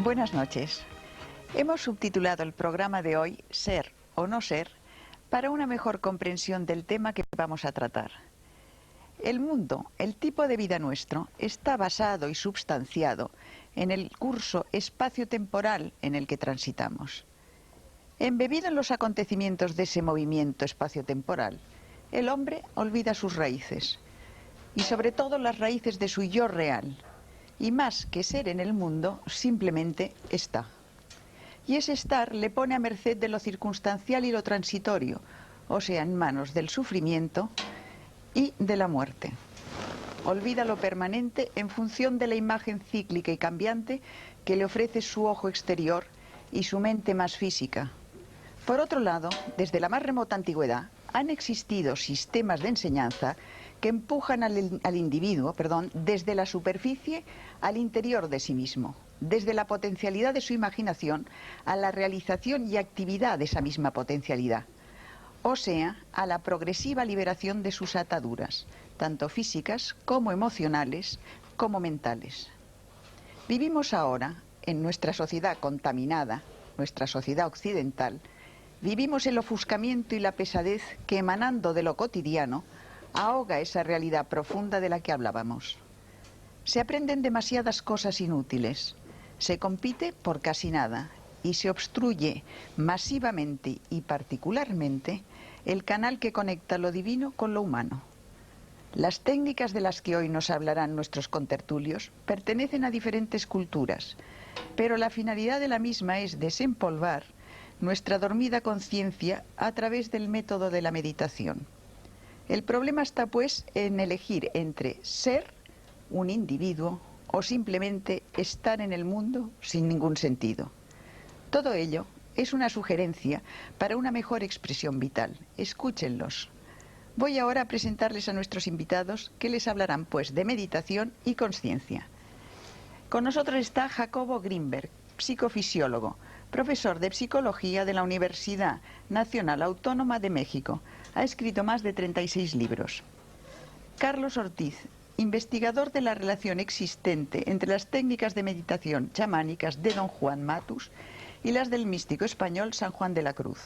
Buenas noches. Hemos subtitulado el programa de hoy Ser o no ser para una mejor comprensión del tema que vamos a tratar. El mundo, el tipo de vida nuestro, está basado y substanciado en el curso espacio-temporal en el que transitamos. Embebido en los acontecimientos de ese movimiento espacio-temporal, el hombre olvida sus raíces, y sobre todo las raíces de su yo real, y más que ser en el mundo, simplemente está. Y ese estar le pone a merced de lo circunstancial y lo transitorio, o sea, en manos del sufrimiento y de la muerte. Olvida lo permanente en función de la imagen cíclica y cambiante que le ofrece su ojo exterior y su mente más física. Por otro lado, desde la más remota antigüedad, han existido sistemas de enseñanza que empujan al individuo, desde la superficie al interior de sí mismo, desde la potencialidad de su imaginación a la realización y actividad de esa misma potencialidad, o sea, a la progresiva liberación de sus ataduras, tanto físicas como emocionales, como mentales. Vivimos ahora, en nuestra sociedad contaminada, nuestra sociedad occidental, vivimos el ofuscamiento y la pesadez que, emanando de lo cotidiano, ahoga esa realidad profunda de la que hablábamos. Se aprenden demasiadas cosas inútiles, se compite por casi nada y se obstruye masivamente y particularmente el canal que conecta lo divino con lo humano. Las técnicas de las que hoy nos hablarán nuestros contertulios pertenecen a diferentes culturas, pero la finalidad de la misma es desempolvar nuestra dormida conciencia a través del método de la meditación. El problema está, pues, en elegir entre ser un individuo o simplemente estar en el mundo sin ningún sentido. Todo ello es una sugerencia para una mejor expresión vital. Escúchenlos. Voy ahora a presentarles a nuestros invitados que les hablarán, pues, de meditación y conciencia. Con nosotros está Jacobo Grinberg, psicofisiólogo, profesor de Psicología de la Universidad Nacional Autónoma de México. Ha escrito más de 36 libros. Carlos Ortiz, investigador de la relación existente entre las técnicas de meditación chamánicas de Don Juan Matus y las del místico español San Juan de la Cruz.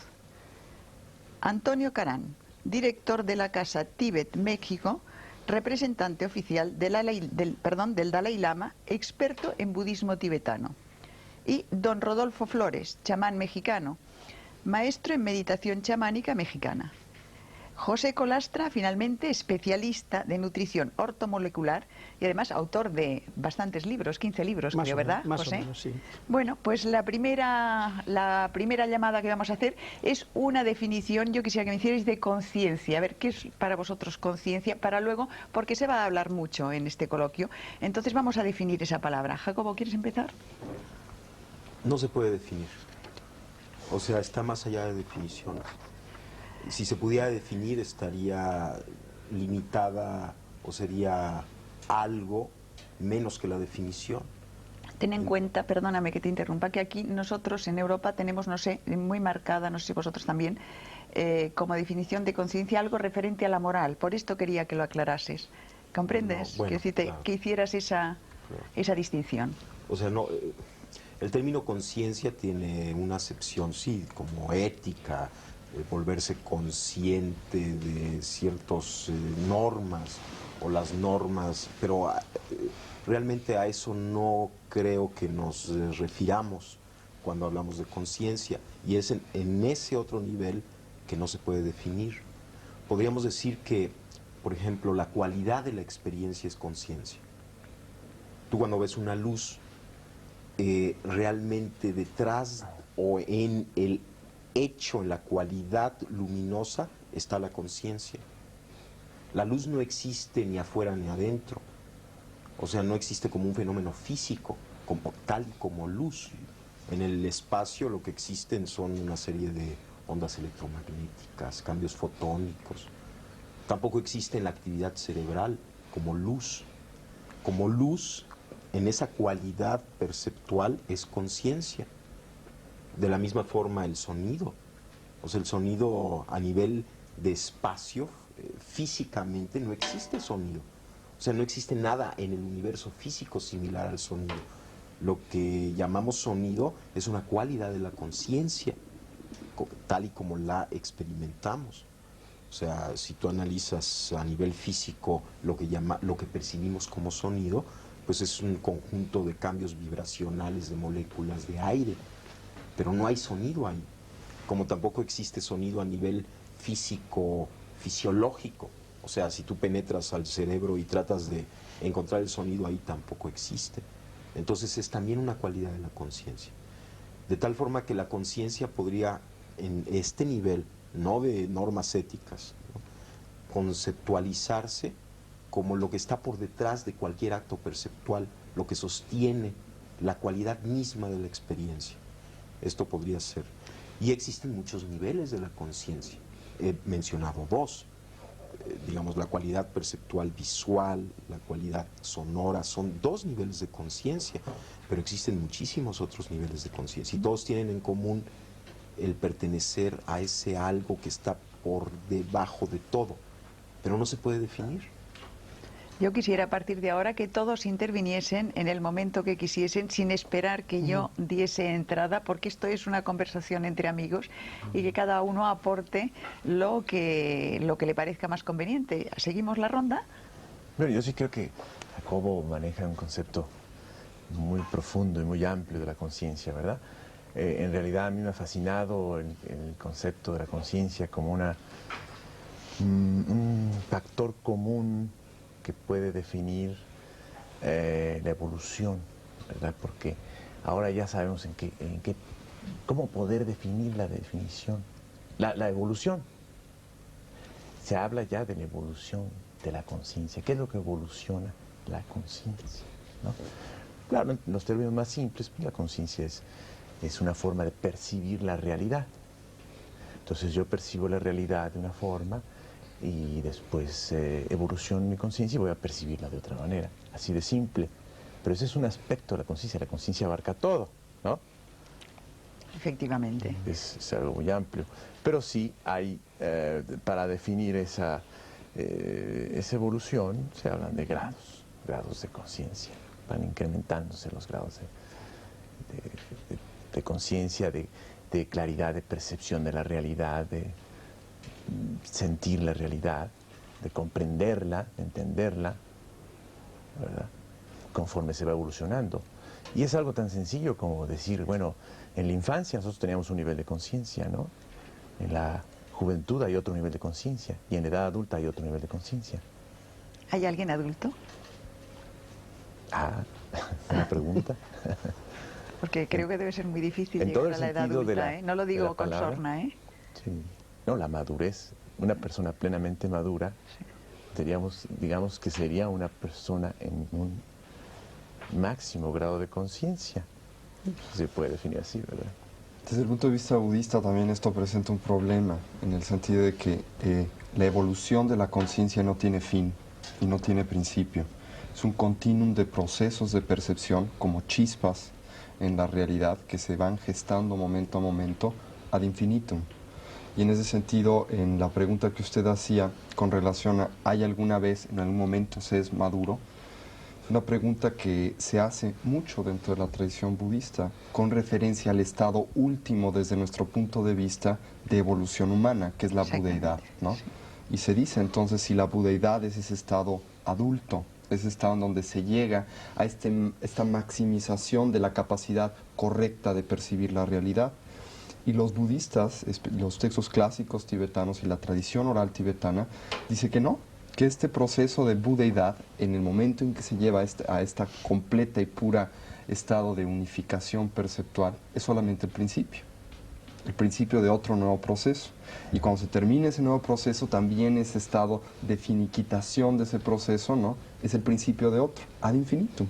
Antonio Carán, director de la Casa Tíbet México, representante oficial del Dalai Lama, experto en budismo tibetano. Y don Rodolfo Flores, chamán mexicano, maestro en meditación chamánica mexicana. José Colastra, finalmente, especialista de nutrición ortomolecular y además autor de bastantes libros, 15 libros, creo, ¿verdad, José? Más o menos, sí. Bueno, pues la primera llamada que vamos a hacer es una definición, yo quisiera que me hicierais, de conciencia. A ver, ¿qué es para vosotros conciencia? Para luego, porque se va a hablar mucho en este coloquio, entonces vamos a definir esa palabra. Jacobo, ¿quieres empezar? No se puede definir. O sea, está más allá de definiciones. Si se pudiera definir, estaría limitada o sería algo menos que la definición. Ten en cuenta, perdóname que te interrumpa, que aquí nosotros en Europa tenemos, no sé, muy marcada, no sé si vosotros también, como definición de conciencia algo referente a la moral. Por esto quería que lo aclarases. ¿Comprendes? No, bueno, Quiero decirte, claro. que hicieras esa distinción. O sea, no, el término conciencia tiene una acepción, sí, como ética, volverse consciente de ciertas normas o las normas, pero realmente a eso no creo que nos refiramos cuando hablamos de conciencia, y es en ese otro nivel que no se puede definir. Podríamos decir que, por ejemplo, la cualidad de la experiencia es conciencia. Tú cuando ves una luz, realmente detrás o en el hecho, en la cualidad luminosa, está la conciencia. La luz no existe ni afuera ni adentro. O sea, no existe como un fenómeno físico, como tal y como luz. En el espacio lo que existen son una serie de ondas electromagnéticas, cambios fotónicos. Tampoco existe en la actividad cerebral como luz. Como luz, en esa cualidad perceptual, es conciencia. De la misma forma el sonido. O sea, el sonido a nivel de espacio, físicamente no existe sonido. O sea, no existe nada en el universo físico similar al sonido. Lo que llamamos sonido es una cualidad de la conciencia, tal y como la experimentamos. O sea, si tú analizas a nivel físico lo que percibimos como sonido, pues es un conjunto de cambios vibracionales de moléculas de aire, pero no hay sonido ahí, como tampoco existe sonido a nivel físico, fisiológico. O sea, si tú penetras al cerebro y tratas de encontrar el sonido ahí, tampoco existe. Entonces es también una cualidad de la conciencia. De tal forma que la conciencia podría, en este nivel, no de normas éticas, ¿no?, conceptualizarse como lo que está por detrás de cualquier acto perceptual, lo que sostiene la cualidad misma de la experiencia. Esto podría ser. Y existen muchos niveles de la conciencia. He mencionado dos. Digamos, la cualidad perceptual visual, la cualidad sonora, son dos niveles de conciencia, pero existen muchísimos otros niveles de conciencia y todos tienen en común el pertenecer a ese algo que está por debajo de todo, pero no se puede definir. Yo quisiera a partir de ahora que todos interviniesen en el momento que quisiesen sin esperar que yo diese entrada, porque esto es una conversación entre amigos y que cada uno aporte lo que le parezca más conveniente. ¿Seguimos la ronda? Bueno, yo sí creo que Jacobo maneja un concepto muy profundo y muy amplio de la conciencia, ¿verdad? En realidad a mí me ha fascinado el concepto de la conciencia como un factor común que puede definir la evolución, ¿verdad? Porque ahora ya sabemos cómo poder definir la definición, la evolución. Se habla ya de la evolución de la conciencia. ¿Qué es lo que evoluciona la conciencia, ¿no? Claro, en los términos más simples, pues la conciencia es una forma de percibir la realidad. Entonces yo percibo la realidad de una forma y después evoluciono mi conciencia y voy a percibirla de otra manera. Así de simple. Pero ese es un aspecto de la conciencia. La conciencia abarca todo, ¿no? Efectivamente. Es algo muy amplio. Pero sí hay, para definir esa evolución, se hablan de grados de conciencia. Van incrementándose los grados de conciencia, de claridad, de percepción de la realidad, de sentir la realidad, de comprenderla, de entenderla, ¿verdad?, conforme se va evolucionando. Y es algo tan sencillo como decir, bueno, en la infancia nosotros teníamos un nivel de conciencia, ¿no? En la juventud hay otro nivel de conciencia y en la edad adulta hay otro nivel de conciencia. ¿Hay alguien adulto? Ah, una pregunta. Porque creo que debe ser muy difícil en llegar todo a el la edad sentido de adulta, la, ¿eh? No lo de digo la con palabra. sorna, ¿eh? Sí. No, la madurez. Una persona plenamente madura, digamos que sería una persona en un máximo grado de conciencia. Se puede definir así, ¿verdad? Desde el punto de vista budista también esto presenta un problema, en el sentido de que la evolución de la conciencia no tiene fin y no tiene principio. Es un continuum de procesos de percepción, como chispas en la realidad, que se van gestando momento a momento ad infinitum. Y en ese sentido, en la pregunta que usted hacía con relación a ¿hay alguna vez, en algún momento se es maduro?, es una pregunta que se hace mucho dentro de la tradición budista con referencia al estado último desde nuestro punto de vista de evolución humana, que es la budeidad, ¿no? Sí. Y se dice entonces si la budeidad es ese estado adulto, ese estado en donde se llega a esta maximización de la capacidad correcta de percibir la realidad. Y los budistas, los textos clásicos tibetanos y la tradición oral tibetana, dice que no, que este proceso de budeidad, en el momento en que se lleva a esta completa y pura estado de unificación perceptual, es solamente el principio de otro nuevo proceso. Y cuando se termine ese nuevo proceso, también ese estado de finiquitación de ese proceso, ¿no?, es el principio de otro, ad infinitum.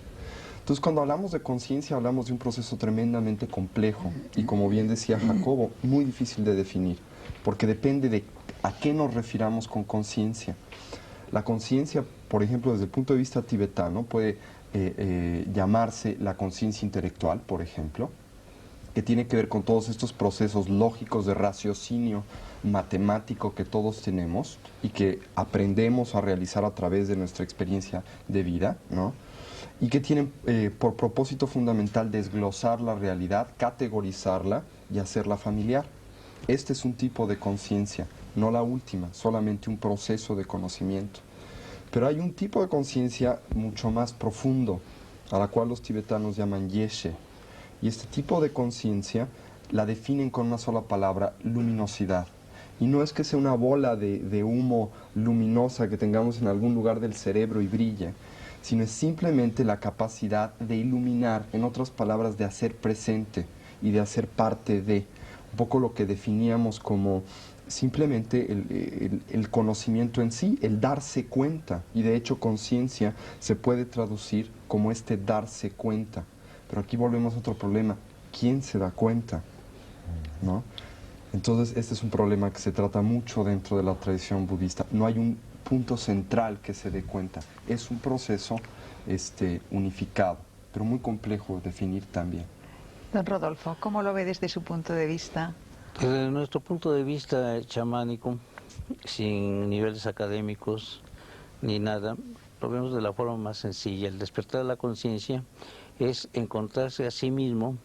Entonces, cuando hablamos de conciencia, hablamos de un proceso tremendamente complejo y, como bien decía Jacobo, muy difícil de definir, porque depende de a qué nos refiramos con conciencia. La conciencia, por ejemplo, desde el punto de vista tibetano, puede llamarse la conciencia intelectual, por ejemplo, que tiene que ver con todos estos procesos lógicos de raciocinio matemático que todos tenemos y que aprendemos a realizar a través de nuestra experiencia de vida, ¿no? Y que tienen por propósito fundamental desglosar la realidad, categorizarla y hacerla familiar. Este es un tipo de conciencia, no la última, solamente un proceso de conocimiento. Pero hay un tipo de conciencia mucho más profundo, a la cual los tibetanos llaman yeshe. Y este tipo de conciencia la definen con una sola palabra: luminosidad. Y no es que sea una bola de humo luminosa que tengamos en algún lugar del cerebro y brille, sino es simplemente la capacidad de iluminar, en otras palabras, de hacer presente y de hacer parte de, un poco lo que definíamos como simplemente el conocimiento en sí, el darse cuenta. Y de hecho conciencia se puede traducir como este darse cuenta. Pero aquí volvemos a otro problema: ¿quién se da cuenta? ¿No? Entonces este es un problema que se trata mucho dentro de la tradición budista. No hay un punto central que se dé cuenta. Es un proceso unificado, pero muy complejo de definir también. Don Rodolfo, ¿cómo lo ve desde su punto de vista? Desde nuestro punto de vista chamánico, sin niveles académicos ni nada, lo vemos de la forma más sencilla. El despertar de la conciencia es encontrarse a sí mismo,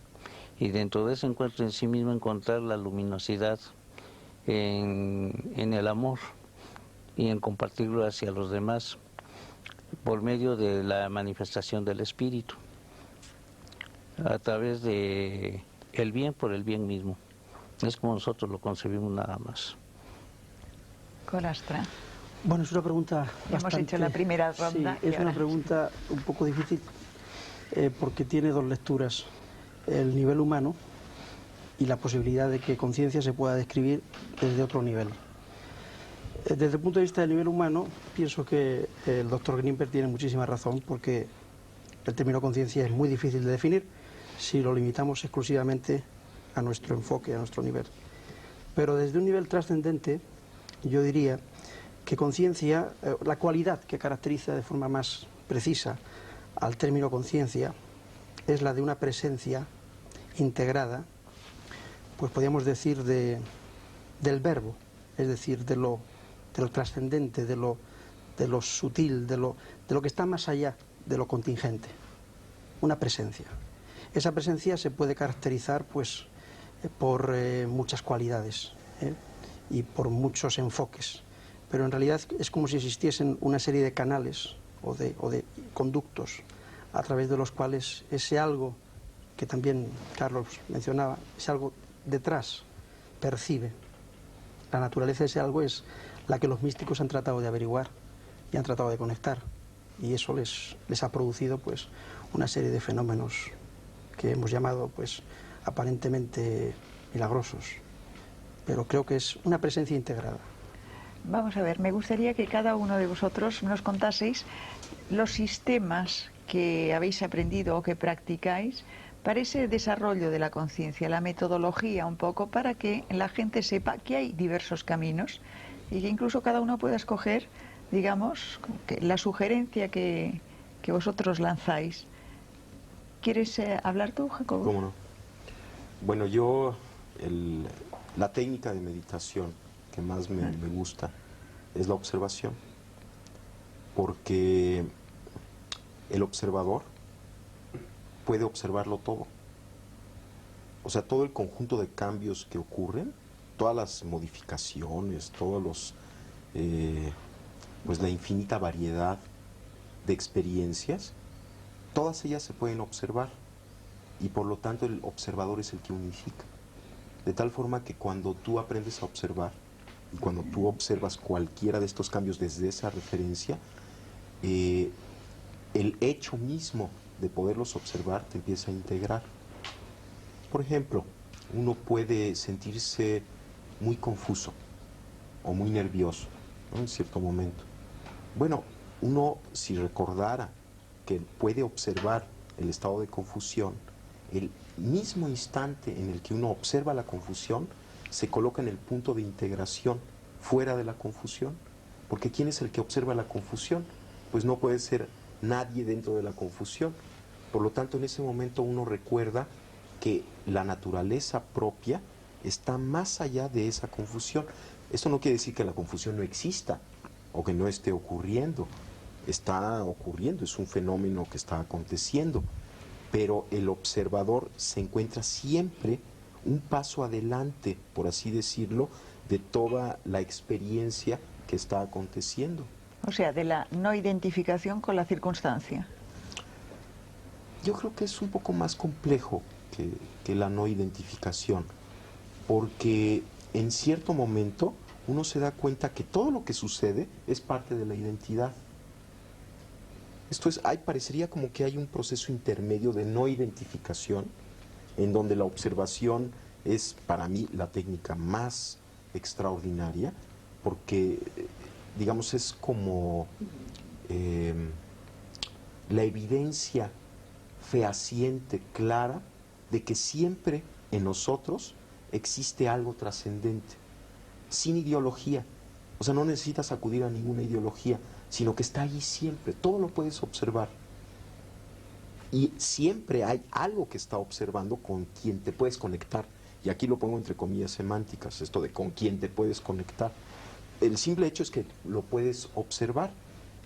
y dentro de ese encuentro en sí mismo encontrar la luminosidad en el amor y en compartirlo hacia los demás por medio de la manifestación del espíritu, a través de el bien por el bien mismo. Es como nosotros lo concebimos, nada más. Colastra. Bueno, es una pregunta Hemos hecho la primera ronda. Sí, es una pregunta un poco difícil porque tiene dos lecturas: el nivel humano y la posibilidad de que conciencia se pueda describir desde otro nivel. Desde el punto de vista del nivel humano, pienso que el doctor Grimper tiene muchísima razón, porque el término conciencia es muy difícil de definir si lo limitamos exclusivamente a nuestro enfoque, a nuestro nivel. Pero desde un nivel trascendente, yo diría que conciencia, la cualidad que caracteriza de forma más precisa al término conciencia, es la de una presencia integrada, pues podríamos decir del verbo, es decir, de lo trascendente, de lo sutil, de lo que está más allá de lo contingente. Una presencia. Esa presencia se puede caracterizar pues por muchas cualidades y por muchos enfoques, pero en realidad es como si existiesen una serie de canales o de conductos a través de los cuales ese algo que también Carlos mencionaba, ese algo detrás percibe. La naturaleza de ese algo es la que los místicos han tratado de averiguar y han tratado de conectar, y eso les ha producido pues una serie de fenómenos que hemos llamado pues aparentemente milagrosos, pero creo que es una presencia integrada. Vamos a ver, me gustaría que cada uno de vosotros nos contaseis los sistemas que habéis aprendido o que practicáis para ese desarrollo de la conciencia, la metodología un poco, para que la gente sepa que hay diversos caminos y que incluso cada uno pueda escoger, digamos, que la sugerencia que vosotros lanzáis. ¿Quieres hablar tú, Jacobo? ¿Cómo no? Bueno, yo la técnica de meditación que más me gusta es la observación, porque el observador puede observarlo todo. O sea, todo el conjunto de cambios que ocurren, todas las modificaciones, todos los, pues la infinita variedad de experiencias, todas ellas se pueden observar, y por lo tanto el observador es el que unifica. De tal forma que cuando tú aprendes a observar y cuando tú observas cualquiera de estos cambios desde esa referencia, el hecho mismo de poderlos observar te empieza a integrar. Por ejemplo, uno puede sentirse muy confuso o muy nervioso, ¿no?, en cierto momento. Bueno, uno, si recordara que puede observar el estado de confusión, el mismo instante en el que uno observa la confusión, se coloca en el punto de integración fuera de la confusión. Porque ¿quién es el que observa la confusión? Pues no puede ser nadie dentro de la confusión. Por lo tanto, en ese momento uno recuerda que la naturaleza propia está más allá de esa confusión. Esto no quiere decir que la confusión no exista o que no esté ocurriendo. Está ocurriendo, es un fenómeno que está aconteciendo, pero el observador se encuentra siempre un paso adelante, por así decirlo, de toda la experiencia que está aconteciendo. O sea, de la no identificación con la circunstancia. Yo creo que es un poco más complejo que la no identificación, porque en cierto momento uno se da cuenta que todo lo que sucede es parte de la identidad. Esto es, parecería como que hay un proceso intermedio de no identificación, en donde la observación es para mí la técnica más extraordinaria, porque, digamos, es como la evidencia fehaciente, clara, de que siempre en nosotros existe algo trascendente, sin ideología. O sea, no necesitas acudir a ninguna ideología, sino que está allí siempre, todo lo puedes observar. Y siempre hay algo que está observando con quien te puedes conectar. Y aquí lo pongo entre comillas semánticas, esto de con quien te puedes conectar. El simple hecho es que lo puedes observar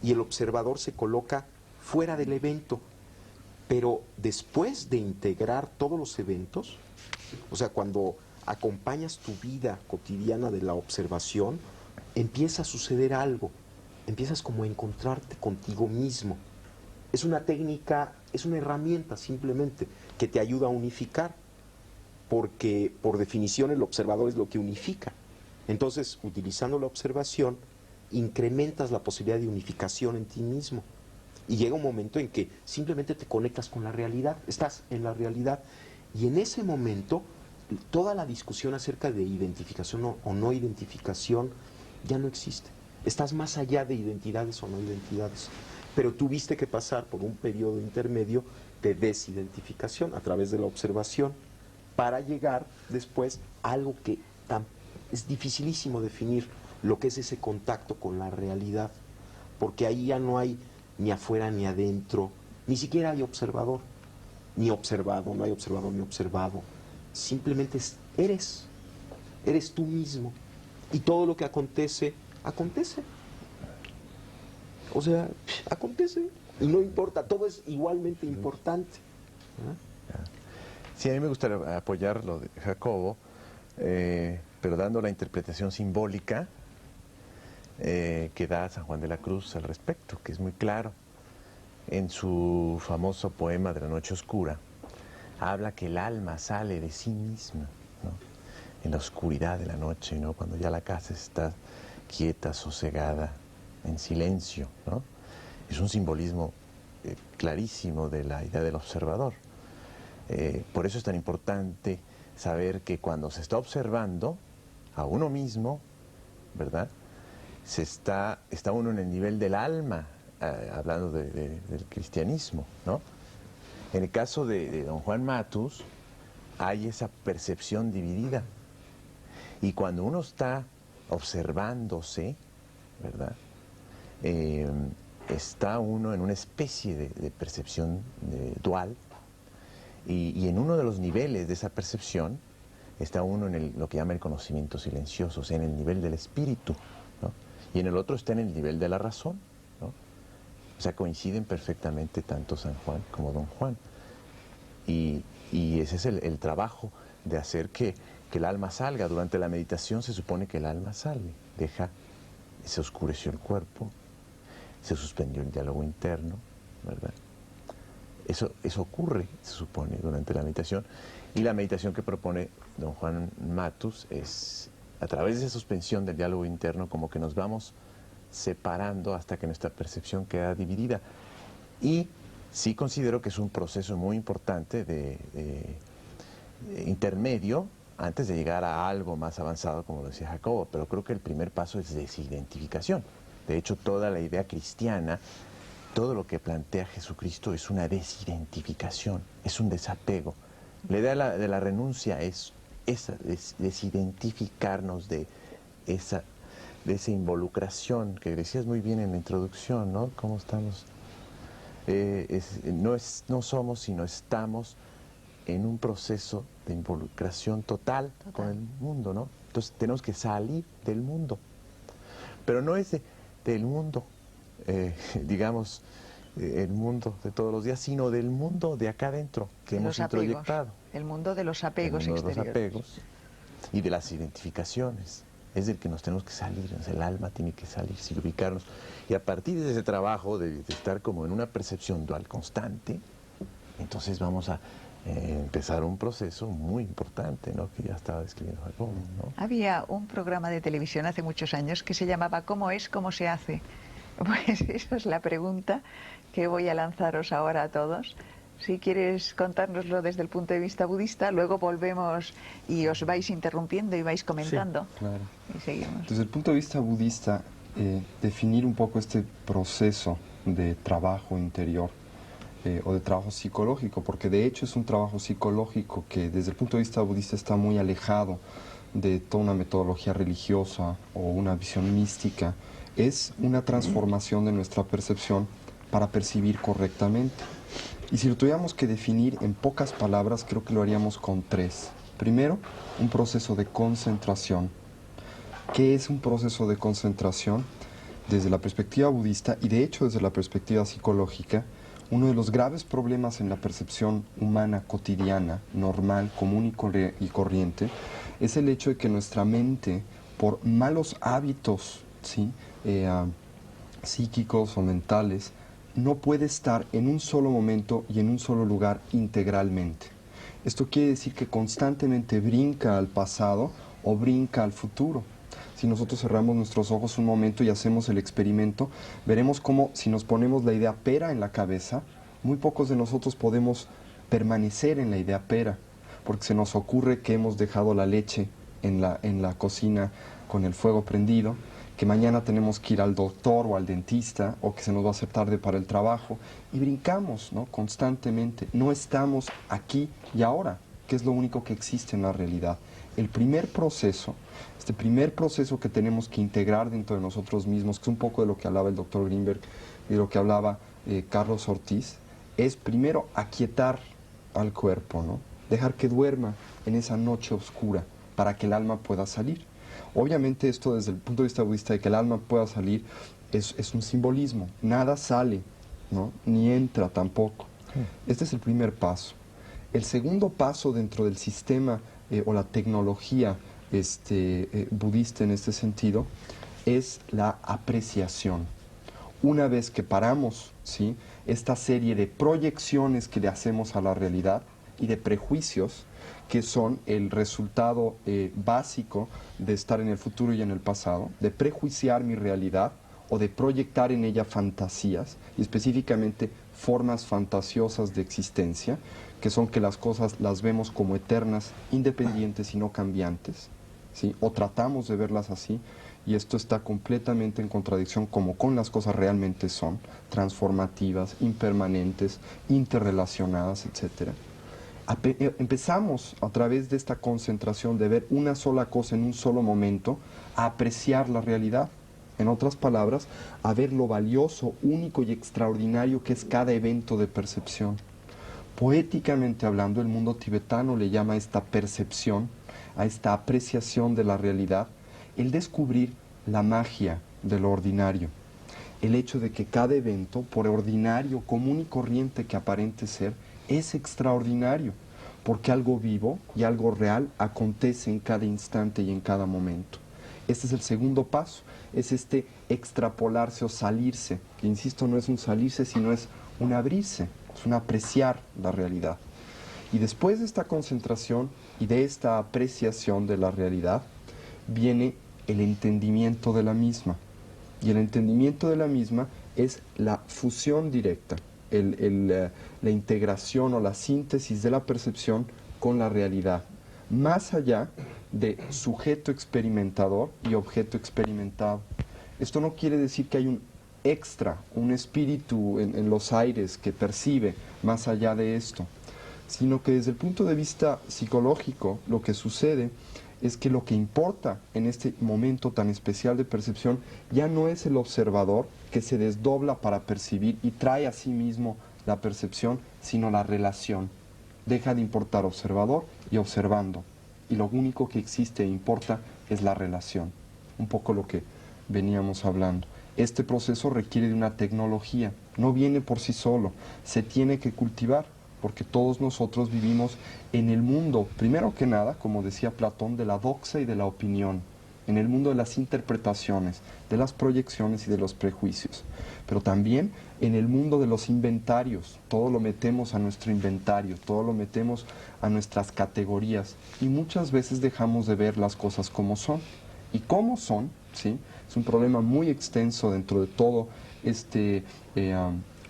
y el observador se coloca fuera del evento. Pero después de integrar todos los eventos, o sea, cuando acompañas tu vida cotidiana de la observación, empieza a suceder algo, empiezas como a encontrarte contigo mismo. Es una técnica, es una herramienta simplemente que te ayuda a unificar, porque por definición el observador es lo que unifica. Entonces, utilizando la observación, incrementas la posibilidad de unificación en ti mismo. Y llega un momento en que simplemente te conectas con la realidad, estás en la realidad. Y en ese momento, toda la discusión acerca de identificación o no identificación ya no existe. Estás más allá de identidades o no identidades. Pero tuviste que pasar por un periodo intermedio de desidentificación a través de la observación para llegar después a algo que es dificilísimo definir, lo que es ese contacto con la realidad. Porque ahí ya no hay ni afuera ni adentro, ni siquiera hay observador, ni observado, no hay observador ni observado. Simplemente eres tú mismo. Y todo lo que acontece, acontece. O sea, acontece. Y no importa, todo es igualmente importante. Sí, a mí me gustaría apoyar lo de Jacobo, pero dando la interpretación simbólica que da San Juan de la Cruz al respecto, que es muy claro. En su famoso poema de la Noche Oscura, habla que el alma sale de sí misma, ¿no? En la oscuridad de la noche, ¿no? Cuando ya la casa está quieta, sosegada, en silencio, ¿no? Es un simbolismo clarísimo de la idea del observador. Por eso es tan importante saber que cuando se está observando a uno mismo, ¿verdad? Está uno en el nivel del alma, hablando del cristianismo, ¿no? En el caso de don Juan Matus, hay esa percepción dividida. Y cuando uno está observándose, ¿verdad? Está uno en una especie de percepción dual, y en uno de los niveles de esa percepción está uno en lo que llama el conocimiento silencioso, o sea, en el nivel del espíritu, ¿no? Y en el otro está en el nivel de la razón, ¿no? O sea, coinciden perfectamente tanto San Juan como don Juan. Y ese es el trabajo de hacer que el alma salga. Durante la meditación se supone que el alma sale, se oscureció el cuerpo, se suspendió el diálogo interno, ¿verdad? Eso ocurre, se supone, durante la meditación. Y la meditación que propone don Juan Matus es, a través de esa suspensión del diálogo interno, como que nos vamos separando hasta que nuestra percepción queda dividida. Y sí considero que es un proceso muy importante de intermedio antes de llegar a algo más avanzado, como lo decía Jacobo, pero creo que el primer paso es desidentificación. De hecho, toda la idea cristiana, todo lo que plantea Jesucristo es una desidentificación, es un desapego. La idea de la renuncia es esa, desidentificarnos de esa involucración que decías muy bien en la introducción, ¿no? ¿Cómo estamos? No somos, sino estamos en un proceso de involucración total con el mundo, ¿no? Entonces tenemos que salir del mundo, pero no es del mundo, digamos, el mundo de todos los días, sino del mundo de acá adentro que De hemos los apegos, introyectado. el mundo de los apegos El mundo de los exteriores. apegos y de las identificaciones. Es del que nos tenemos que salir, el alma tiene que salirse y ubicarnos. Y a partir de ese trabajo de estar como en una percepción dual constante, entonces vamos a empezar un proceso muy importante, ¿no? Que ya estaba describiendo Jacobo, ¿no? Había un programa de televisión hace muchos años que se llamaba ¿Cómo es, cómo se hace? Pues esa es la pregunta que voy a lanzaros ahora a todos. Si quieres contárnoslo desde el punto de vista budista, luego volvemos y os vais interrumpiendo y vais comentando. Sí, claro. Y seguimos. Desde el punto de vista budista, definir un poco este proceso de trabajo interior o de trabajo psicológico, porque de hecho es un trabajo psicológico que desde el punto de vista budista está muy alejado de toda una metodología religiosa o una visión mística, es una transformación de nuestra percepción para percibir correctamente. Y si lo tuviéramos que definir en pocas palabras, creo que lo haríamos con 3. Primero, un proceso de concentración. ¿Qué es un proceso de concentración? Desde la perspectiva budista y de hecho desde la perspectiva psicológica, uno de los graves problemas en la percepción humana cotidiana, normal, común y corriente, es el hecho de que nuestra mente, por malos hábitos, ¿sí? Psíquicos o mentales, no puede estar en un solo momento y en un solo lugar integralmente. Esto quiere decir que constantemente brinca al pasado o brinca al futuro. Si nosotros cerramos nuestros ojos un momento y hacemos el experimento, veremos cómo si nos ponemos la idea pera en la cabeza, muy pocos de nosotros podemos permanecer en la idea pera, porque se nos ocurre que hemos dejado la leche en la cocina con el fuego prendido, que mañana tenemos que ir al doctor o al dentista, o que se nos va a hacer tarde para el trabajo, y brincamos, ¿no? Constantemente. No estamos aquí y ahora, que es lo único que existe en la realidad. El primer proceso, este primer proceso que tenemos que integrar dentro de nosotros mismos, que es un poco de lo que hablaba el doctor Greenberg y de lo que hablaba Carlos Ortiz, es primero aquietar al cuerpo, ¿no? Dejar que duerma en esa noche oscura para que el alma pueda salir. Obviamente esto desde el punto de vista budista de que el alma pueda salir es un simbolismo. Nada sale, ¿no? Ni entra tampoco. Este es el primer paso. El segundo paso dentro del sistema o la tecnología budista en este sentido es la apreciación. Una vez que paramos, ¿sí?, esta serie de proyecciones que le hacemos a la realidad y de prejuicios que son el resultado básico de estar en el futuro y en el pasado, de prejuiciar mi realidad o de proyectar en ella fantasías, y específicamente formas fantasiosas de existencia, que son que las cosas las vemos como eternas, independientes y no cambiantes, ¿sí? O tratamos de verlas así, y esto está completamente en contradicción como con las cosas realmente son, transformativas, impermanentes, interrelacionadas, etc. Empezamos a través de esta concentración de ver una sola cosa en un solo momento, a apreciar la realidad. En otras palabras, a ver lo valioso, único y extraordinario que es cada evento de percepción. Poéticamente hablando, el mundo tibetano le llama a esta percepción, a esta apreciación de la realidad, el descubrir la magia de lo ordinario. El hecho de que cada evento, por ordinario, común y corriente que aparente ser, es extraordinario, porque algo vivo y algo real acontece en cada instante y en cada momento. Este es el segundo paso, es este extrapolarse o salirse, que insisto, no es un salirse, sino es un abrirse, es un apreciar la realidad. Y después de esta concentración y de esta apreciación de la realidad, viene el entendimiento de la misma. Y el entendimiento de la misma es la fusión directa, la integración o la síntesis de la percepción con la realidad, más allá de sujeto experimentador y objeto experimentado. Esto no quiere decir que hay un extra, un espíritu en los aires que percibe más allá de esto, sino que desde el punto de vista psicológico lo que sucede es que lo que importa en este momento tan especial de percepción ya no es el observador que se desdobla para percibir y trae a sí mismo la percepción, sino la relación. Deja de importar observador y observando. Y lo único que existe e importa es la relación. Un poco lo que veníamos hablando. Este proceso requiere de una tecnología, no viene por sí solo, se tiene que cultivar, porque todos nosotros vivimos en el mundo, primero que nada, como decía Platón, de la doxa y de la opinión, en el mundo de las interpretaciones, de las proyecciones y de los prejuicios, pero también en el mundo de los inventarios, todo lo metemos a nuestro inventario, todo lo metemos a nuestras categorías, y muchas veces dejamos de ver las cosas como son. Y cómo son, ¿sí? Es un problema muy extenso dentro de todo este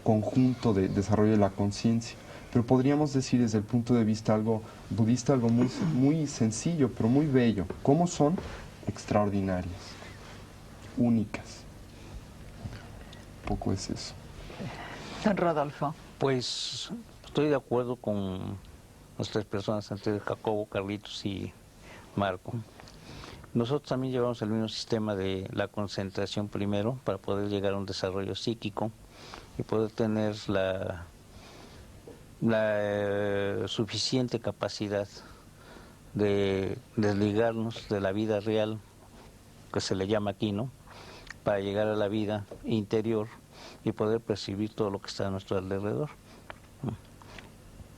conjunto de desarrollo de la conciencia. Pero podríamos decir desde el punto de vista algo budista, algo muy, muy sencillo, pero muy bello. ¿Cómo son? Extraordinarias, únicas. Un poco es eso. Don Rodolfo. Pues estoy de acuerdo con las tres personas antes, Jacobo, Carlitos y Marco. Nosotros también llevamos el mismo sistema de la concentración primero para poder llegar a un desarrollo psíquico y poder tener la suficiente capacidad de desligarnos de la vida real, que se le llama aquí, ¿no? Para llegar a la vida interior y poder percibir todo lo que está a nuestro alrededor.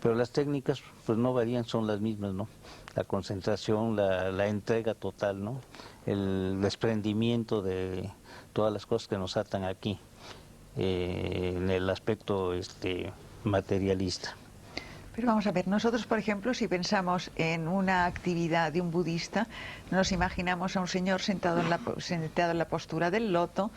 Pero las técnicas pues no varían, son las mismas, ¿no? La concentración, la entrega total, ¿no? El desprendimiento de todas las cosas que nos atan aquí, en el aspecto materialista. Pero vamos a ver, nosotros, por ejemplo, si pensamos en una actividad de un budista, nos imaginamos a un señor sentado en la postura del loto,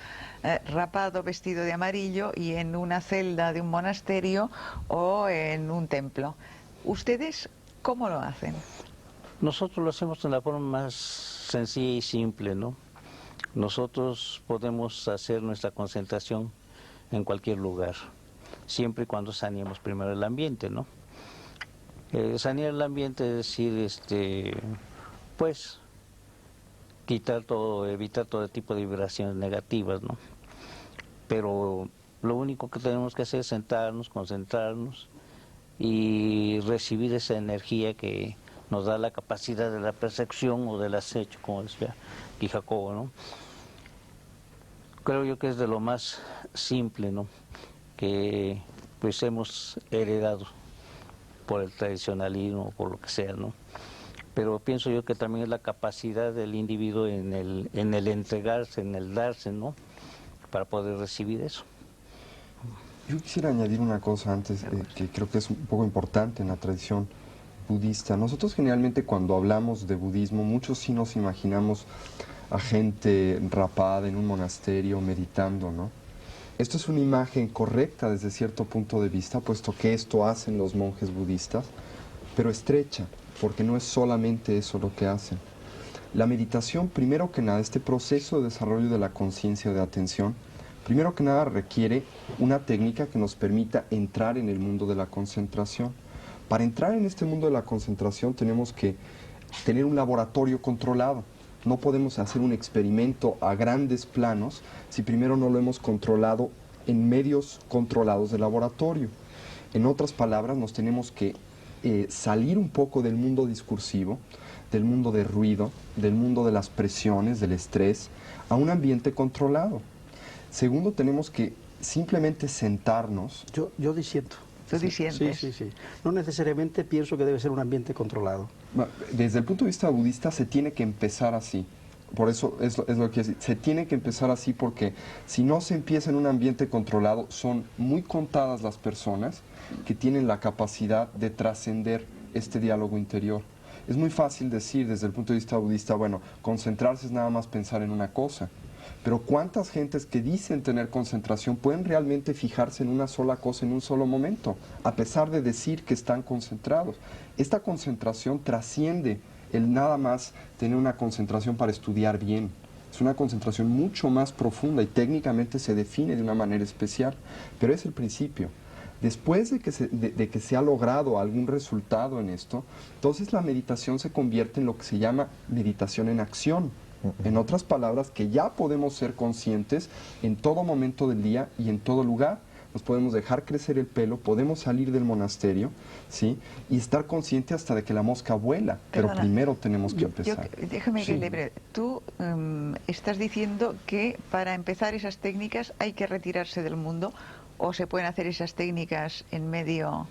rapado, vestido de amarillo y en una celda de un monasterio o en un templo. ¿Ustedes cómo lo hacen? Nosotros lo hacemos de la forma más sencilla y simple, ¿no? Nosotros podemos hacer nuestra concentración en cualquier lugar, siempre y cuando saneemos primero el ambiente, ¿no? Sanear el ambiente es decir, pues, quitar todo, evitar todo tipo de vibraciones negativas, ¿no? Pero lo único que tenemos que hacer es sentarnos, concentrarnos y recibir esa energía que nos da la capacidad de la percepción o del acecho, como decía aquí Jacobo, ¿no? Creo yo que es de lo más simple, ¿no? Que pues hemos heredado por el tradicionalismo, por lo que sea, ¿no? Pero pienso yo que también es la capacidad del individuo en el entregarse, en el darse, ¿no? Para poder recibir eso. Yo quisiera añadir una cosa antes, que creo que es un poco importante en la tradición budista. Nosotros generalmente cuando hablamos de budismo, muchos sí nos imaginamos a gente rapada en un monasterio meditando, ¿no? Esto es una imagen correcta desde cierto punto de vista, puesto que esto hacen los monjes budistas, pero estrecha, porque no es solamente eso lo que hacen. La meditación, primero que nada, este proceso de desarrollo de la conciencia de atención, primero que nada requiere una técnica que nos permita entrar en el mundo de la concentración. Para entrar en este mundo de la concentración tenemos que tener un laboratorio controlado. No podemos hacer un experimento a grandes planos si primero no lo hemos controlado en medios controlados de laboratorio. En otras palabras, nos tenemos que salir un poco del mundo discursivo, del mundo de ruido, del mundo de las presiones, del estrés, a un ambiente controlado. Segundo, tenemos que simplemente sentarnos. Yo disiento. ¿Tú disientes? Sí. No necesariamente pienso que debe ser un ambiente controlado. Desde el punto de vista budista se tiene que empezar así. Por eso es lo que se tiene que empezar así, porque si no se empieza en un ambiente controlado, son muy contadas las personas que tienen la capacidad de trascender este diálogo interior. Es muy fácil decir desde el punto de vista budista, bueno, concentrarse es nada más pensar en una cosa. Pero ¿cuántas gentes que dicen tener concentración pueden realmente fijarse en una sola cosa en un solo momento, a pesar de decir que están concentrados? Esta concentración trasciende el nada más tener una concentración para estudiar bien. Es una concentración mucho más profunda y técnicamente se define de una manera especial, pero es el principio. Después de que se ha logrado algún resultado en esto, entonces la meditación se convierte en lo que se llama meditación en acción. En otras palabras, que ya podemos ser conscientes en todo momento del día y en todo lugar, nos podemos dejar crecer el pelo, podemos salir del monasterio, ¿sí? Y estar consciente hasta de que la mosca vuela, pero Perdona, primero tenemos que empezar. Déjame Sí. que le tú estás diciendo que para empezar esas técnicas hay que retirarse del mundo, o se pueden hacer esas técnicas en medio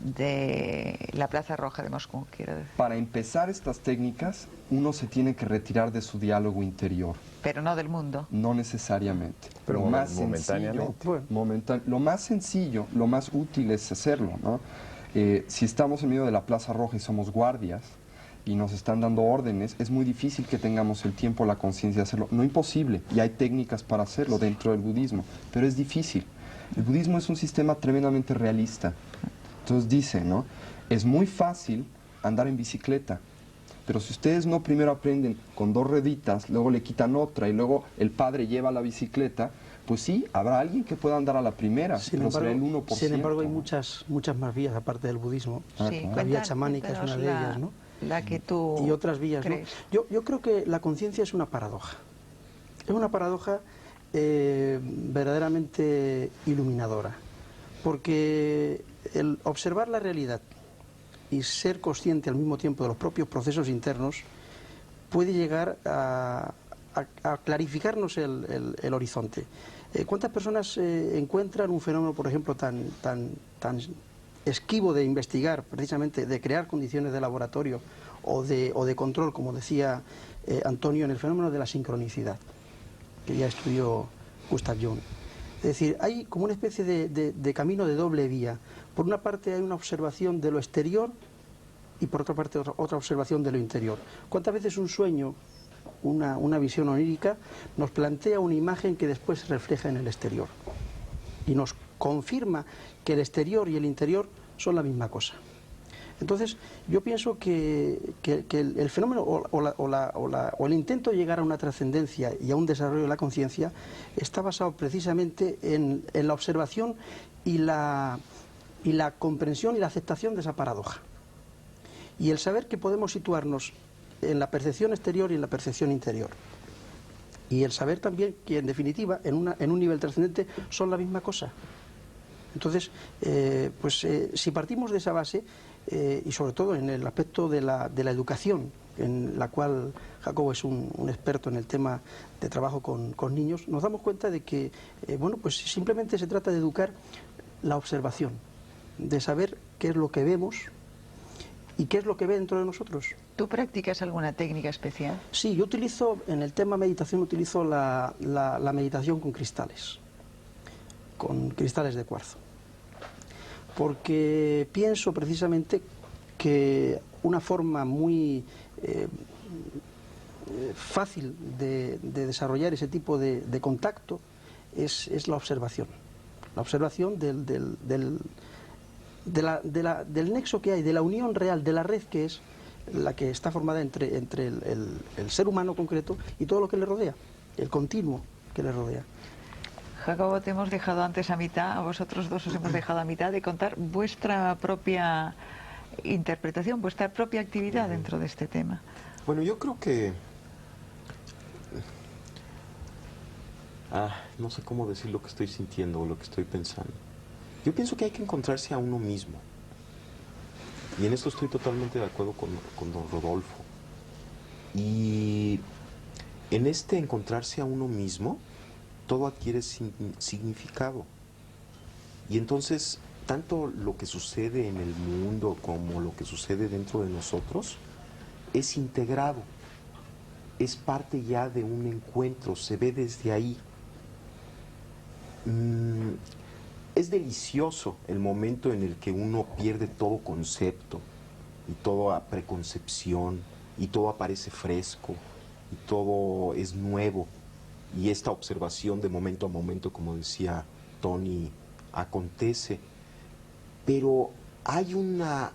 de la Plaza Roja de Moscú, quiero decir. Para empezar estas técnicas, uno se tiene que retirar de su diálogo interior. Pero no del mundo. No necesariamente. Pero lo más momentáneamente. sencillo, lo más sencillo, lo más útil es hacerlo, ¿no? Si estamos en medio de la Plaza Roja y somos guardias y nos están dando órdenes, es muy difícil que tengamos el tiempo, la conciencia de hacerlo. No imposible, y hay técnicas para hacerlo dentro del budismo, pero es difícil. El budismo es un sistema tremendamente realista. Entonces dice, ¿no? Es muy fácil andar en bicicleta, pero si ustedes no primero aprenden con 2 rueditas, luego le quitan otra y luego el padre lleva la bicicleta, pues sí, habrá alguien que pueda andar a la primera, pero será el 1%. Sin embargo, hay muchas más vías aparte del budismo. Ah, Sí, claro. La vía chamánica es una de ellas, ¿no? La que tú Y otras vías, ¿no? crees. Yo creo que la conciencia es una paradoja. Es una paradoja verdaderamente iluminadora, porque el observar la realidad y ser consciente al mismo tiempo de los propios procesos internos puede llegar a clarificarnos el horizonte. ¿Cuántas personas encuentran un fenómeno, por ejemplo, tan esquivo de investigar, precisamente de crear condiciones de laboratorio o de control, como decía Antonio, en el fenómeno de la sincronicidad, que ya estudió Gustav Jung? Es decir, hay como una especie de camino de doble vía. Por una parte hay una observación de lo exterior y por otra parte otra observación de lo interior. ¿Cuántas veces un sueño, una visión onírica, nos plantea una imagen que después se refleja en el exterior? Y nos confirma que el exterior y el interior son la misma cosa. Entonces, yo pienso que el fenómeno o el intento de llegar a una trascendencia y a un desarrollo de la conciencia está basado precisamente en la observación y la comprensión y la aceptación de esa paradoja. Y el saber que podemos situarnos en la percepción exterior y en la percepción interior. Y el saber también que, en definitiva, en un nivel trascendente son la misma cosa. Entonces, si partimos de esa base, y sobre todo en el aspecto de la educación, en la cual Jacobo es un experto en el tema de trabajo con niños, nos damos cuenta de que, pues simplemente se trata de educar la observación, de saber qué es lo que vemos y qué es lo que ve dentro de nosotros. ¿Tú practicas alguna técnica especial? Sí, yo utilizo, en el tema meditación, utilizo la meditación con cristales de cuarzo. Porque pienso precisamente que una forma muy fácil de desarrollar ese tipo de contacto es la observación. La observación del nexo que hay, de la unión real, de la red que es la que está formada entre el ser humano concreto y todo lo que le rodea, el continuo que le rodea. Jacobo, te hemos dejado antes a mitad, a vosotros dos os hemos dejado a mitad de contar vuestra propia interpretación, vuestra propia actividad dentro de este tema. Bueno, yo creo que... no sé cómo decir lo que estoy sintiendo o lo que estoy pensando. Yo pienso que hay que encontrarse a uno mismo. Y en esto estoy totalmente de acuerdo con don Rodolfo. Y en este encontrarse a uno mismo, todo adquiere significado. Y entonces, tanto lo que sucede en el mundo como lo que sucede dentro de nosotros es integrado, es parte ya de un encuentro, se ve desde ahí. Es delicioso el momento en el que uno pierde todo concepto y toda preconcepción y todo aparece fresco y todo es nuevo. Y esta observación de momento a momento, como decía Tony, acontece. Pero hay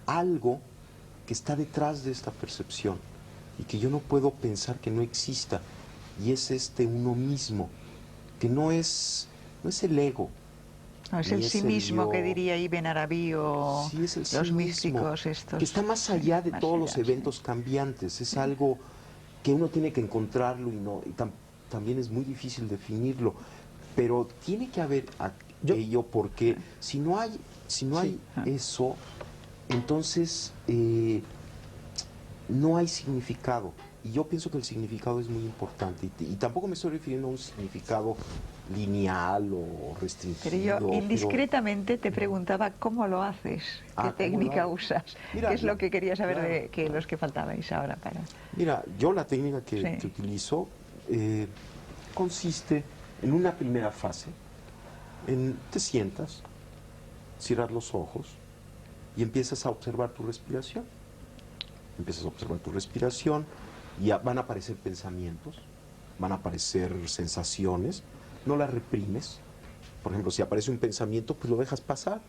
algo que está detrás de esta percepción y que yo no puedo pensar que no exista. Y es uno mismo, que no es el ego. No, es el sí mismo que diría Ibn Arabi o sí, es el los sí místicos mismo, estos. que está más allá de más todos allá, los eventos cambiantes. Es algo que uno tiene que encontrarlo y también es muy difícil definirlo, pero tiene que haber ello, porque si no hay eso, entonces no hay significado. Y yo pienso que el significado es muy importante. Y tampoco me estoy refiriendo a un significado lineal o restringido. Pero yo indiscretamente te preguntaba cómo lo haces, qué técnica usas. Mira, ¿Qué es lo que quería saber claro, de que los que faltabais ahora para...? Mira, yo la técnica que utilizo consiste en una primera fase, te sientas, cierras los ojos y empiezas a observar tu respiración. Empiezas a observar tu respiración y van a aparecer pensamientos, van a aparecer sensaciones, no las reprimes. Por ejemplo, si aparece un pensamiento, pues lo dejas pasar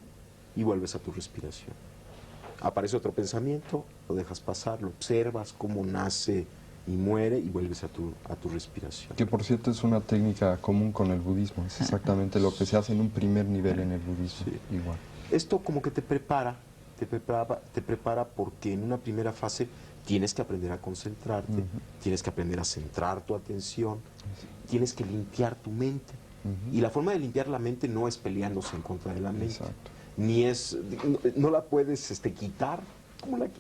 y vuelves a tu respiración. Aparece otro pensamiento, lo dejas pasar, lo observas cómo nace y muere y vuelves a tu respiración. Que por cierto es una técnica común con el budismo, es exactamente lo que se hace en un primer nivel en el budismo. Sí. Igual. Esto como que te prepara porque en una primera fase tienes que aprender a concentrarte, tienes que aprender a centrar tu atención, tienes que limpiar tu mente. Y la forma de limpiar la mente no es peleándose en contra de la mente. Exacto. No la puedes quitar,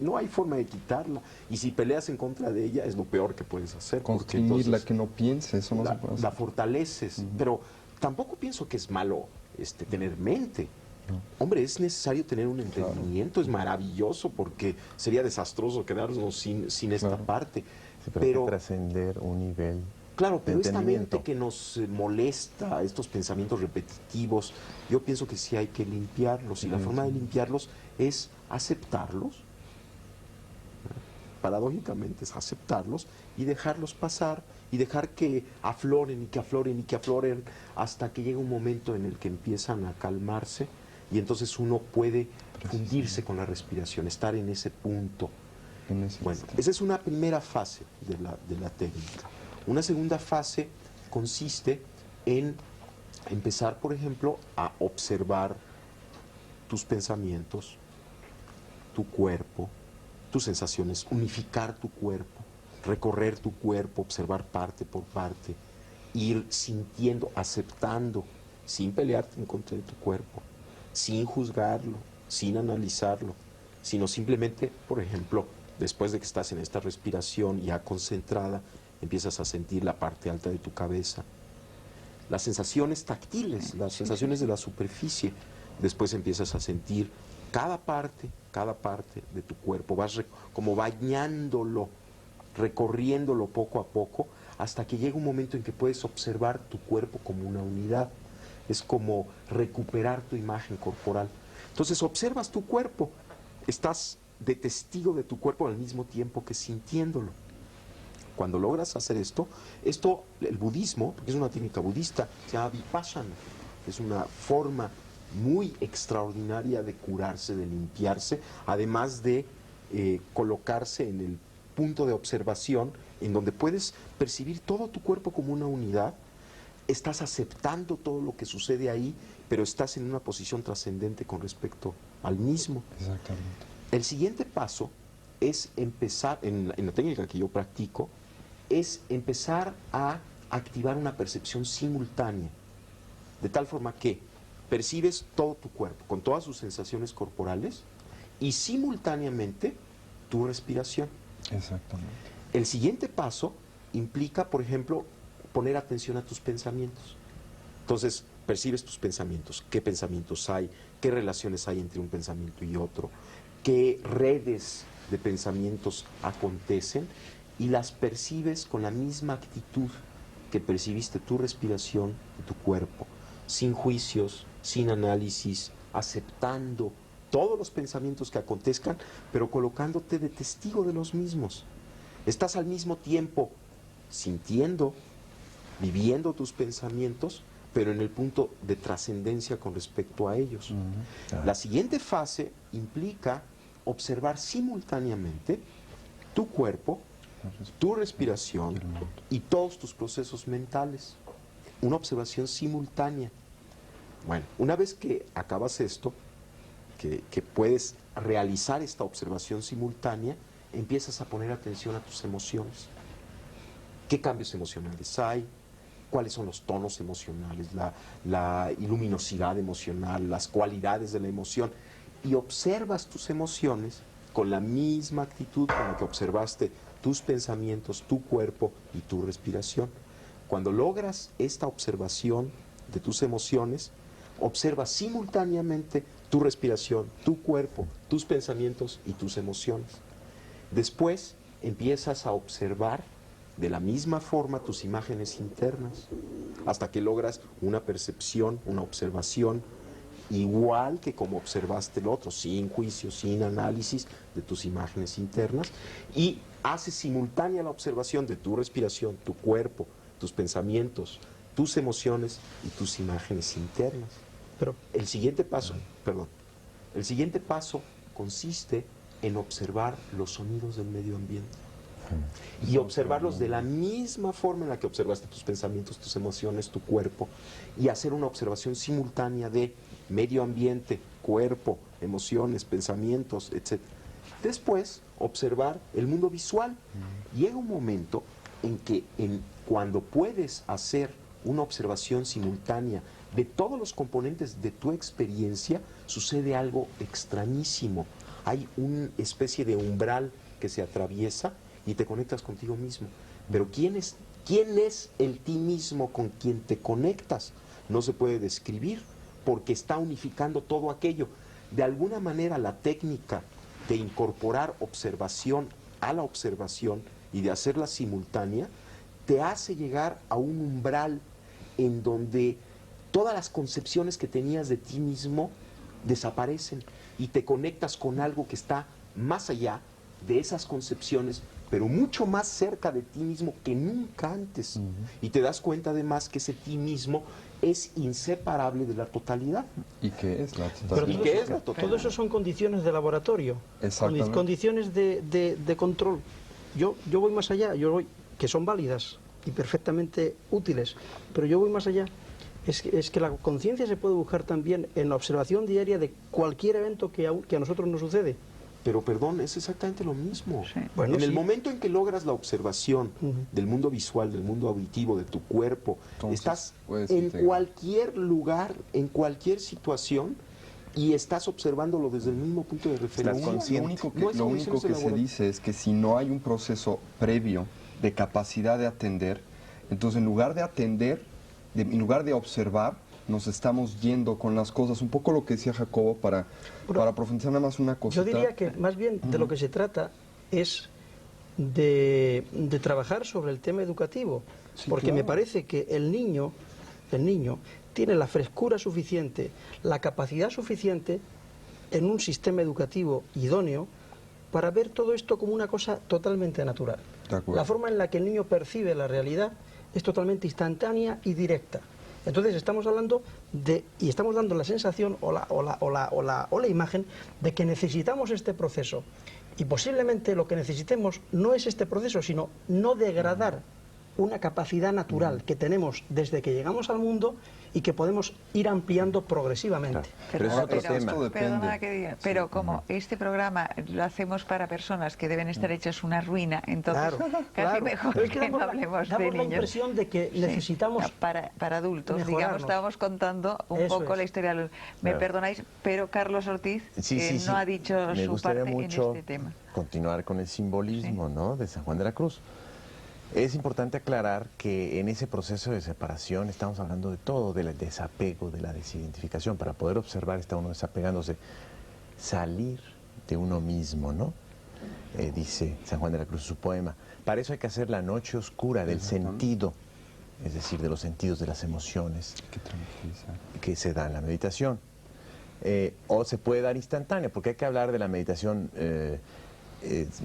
no hay forma de quitarla. Y si peleas en contra de ella es lo peor que puedes hacer. Constreñirla, que no piense, eso no se puede hacer. La fortaleces, pero tampoco pienso que es malo tener mente. No. Hombre, es necesario tener un entendimiento, claro. Es maravilloso, porque sería desastroso quedarnos sin esta parte. Sí, pero hay que trascender un nivel. Claro, pero esta mente que nos molesta, estos pensamientos repetitivos, yo pienso que sí hay que limpiarlos, y la forma de limpiarlos es aceptarlos, paradójicamente es aceptarlos y dejarlos pasar y dejar que afloren y que afloren y que afloren hasta que llega un momento en el que empiezan a calmarse y entonces uno puede fundirse con la respiración, estar en ese punto. Bueno, esa es una primera fase de la técnica. Una segunda fase consiste en empezar, por ejemplo, a observar tus pensamientos, tu cuerpo, tus sensaciones, unificar tu cuerpo, recorrer tu cuerpo, observar parte por parte, ir sintiendo, aceptando, sin pelearte en contra de tu cuerpo, sin juzgarlo, sin analizarlo, sino simplemente, por ejemplo, después de que estás en esta respiración ya concentrada, empiezas a sentir la parte alta de tu cabeza, las sensaciones táctiles, las sensaciones de la superficie. Después empiezas a sentir cada parte de tu cuerpo, vas como bañándolo, recorriéndolo poco a poco, hasta que llega un momento en que puedes observar tu cuerpo como una unidad. Es como recuperar tu imagen corporal. Entonces observas tu cuerpo, estás de testigo de tu cuerpo al mismo tiempo que sintiéndolo. Cuando logras hacer esto, el budismo, porque es una técnica budista, se llama vipassana, es una forma muy extraordinaria de curarse, de limpiarse, además de colocarse en el punto de observación en donde puedes percibir todo tu cuerpo como una unidad, estás aceptando todo lo que sucede ahí, pero estás en una posición trascendente con respecto al mismo. Exactamente. El siguiente paso es empezar, en la técnica que yo practico, es empezar a activar una percepción simultánea, de tal forma que percibes todo tu cuerpo, con todas sus sensaciones corporales, y simultáneamente tu respiración. Exactamente. El siguiente paso implica, por ejemplo, poner atención a tus pensamientos. Entonces, percibes tus pensamientos, qué pensamientos hay, qué relaciones hay entre un pensamiento y otro, qué redes de pensamientos acontecen, y las percibes con la misma actitud que percibiste tu respiración y tu cuerpo, sin juicios, sin análisis, aceptando todos los pensamientos que acontezcan, pero colocándote de testigo de los mismos. Estás al mismo tiempo sintiendo, viviendo tus pensamientos, pero en el punto de trascendencia con respecto a ellos. La siguiente fase implica observar simultáneamente tu cuerpo, tu respiración y todos tus procesos mentales. Una observación simultánea. Bueno, una vez que acabas esto, que puedes realizar esta observación simultánea, empiezas a poner atención a tus emociones. ¿Qué cambios emocionales hay? cuáles son los tonos emocionales, la luminosidad emocional, las cualidades de la emoción, y observas tus emociones con la misma actitud con la que observaste tus pensamientos, tu cuerpo y tu respiración. Cuando logras esta observación de tus emociones, observas simultáneamente tu respiración, tu cuerpo, tus pensamientos y tus emociones. Después empiezas a observar de la misma forma tus imágenes internas, hasta que logras una percepción, una observación, igual que como observaste el otro, sin juicio, sin análisis de tus imágenes internas, y haces simultánea la observación de tu respiración, tu cuerpo, tus pensamientos, tus emociones y tus imágenes internas. Pero El siguiente paso, el siguiente paso consiste en observar los sonidos del medio ambiente y observarlos de la misma forma en la que observaste tus pensamientos, tus emociones, tu cuerpo, y hacer una observación simultánea de medio ambiente, cuerpo, emociones, pensamientos, etc. Después, observar el mundo visual. Llega un momento en que cuando puedes hacer una observación simultánea de todos los componentes de tu experiencia, sucede algo extrañísimo. Hay una especie de umbral que se atraviesa y te conectas contigo mismo. Pero ¿quién es el ti mismo con quien te conectas? No se puede describir porque está unificando todo aquello. De alguna manera la técnica de incorporar observación a la observación y de hacerla simultánea te hace llegar a un umbral en donde todas las concepciones que tenías de ti mismo desaparecen y te conectas con algo que está más allá de esas concepciones, pero mucho más cerca de ti mismo que nunca antes. Y te das cuenta además que ese ti mismo es inseparable de la totalidad. ¿Y qué es la Pero ¿Y todo qué eso, es la totalidad? todo eso son condiciones de laboratorio, Exactamente. condiciones de control. Yo voy más allá, que son válidas y perfectamente útiles, pero yo voy más allá. Es que la conciencia se puede buscar también en la observación diaria de cualquier evento que a nosotros nos sucede. Pero perdón, es exactamente lo mismo. Sí. Bueno, en el sí. momento en que logras la observación del mundo visual, del mundo auditivo, de tu cuerpo, Entonces, estás puedes en integrar. cualquier lugar, en cualquier situación, y estás observándolo desde el mismo punto de referencia. Estás consciente. No es Lo único condiciones que se elaboradas. dice es que si no hay un proceso previo de capacidad de atender, entonces en lugar de atender, en lugar de observar, nos estamos yendo con las cosas. Un poco lo que decía Jacobo para profundizar nada más una cosita. Yo diría que más bien de lo que se trata es de trabajar sobre el tema educativo, Sí, porque claro. me parece que el niño tiene la frescura suficiente, la capacidad suficiente en un sistema educativo idóneo para ver todo esto como una cosa totalmente natural. De acuerdo. La forma en la que el niño percibe la realidad es totalmente instantánea y directa. Entonces estamos hablando y estamos dando la sensación o la imagen de que necesitamos este proceso. Y posiblemente lo que necesitemos no es este proceso, sino no degradar una capacidad natural que tenemos desde que llegamos al mundo y que podemos ir ampliando progresivamente. Pero es otro tema. Esto depende. Perdona que diga, pero como este programa lo hacemos para personas que deben estar hechas una ruina, entonces Claro, casi claro. mejor Pero es que, que no damos hablemos de la niños. impresión de que Sí. necesitamos para adultos, digamos, mejorarnos. estábamos contando un Eso poco es. la historia. Me Claro. perdonáis, pero Carlos Ortiz no ha dicho Me su gustaría parte mucho en este tema. continuar con el simbolismo, ¿no?, de San Juan de la Cruz. Es importante aclarar que en ese proceso de separación estamos hablando de todo, del desapego, de la desidentificación. Para poder observar está uno desapegándose, salir de uno mismo, ¿no? Dice San Juan de la Cruz en su poema. Para eso hay que hacer la noche oscura del sentido, es decir, de los sentidos, de las emociones Que tranquiliza. que se da en la meditación. O se puede dar instantánea, porque hay que hablar de la meditación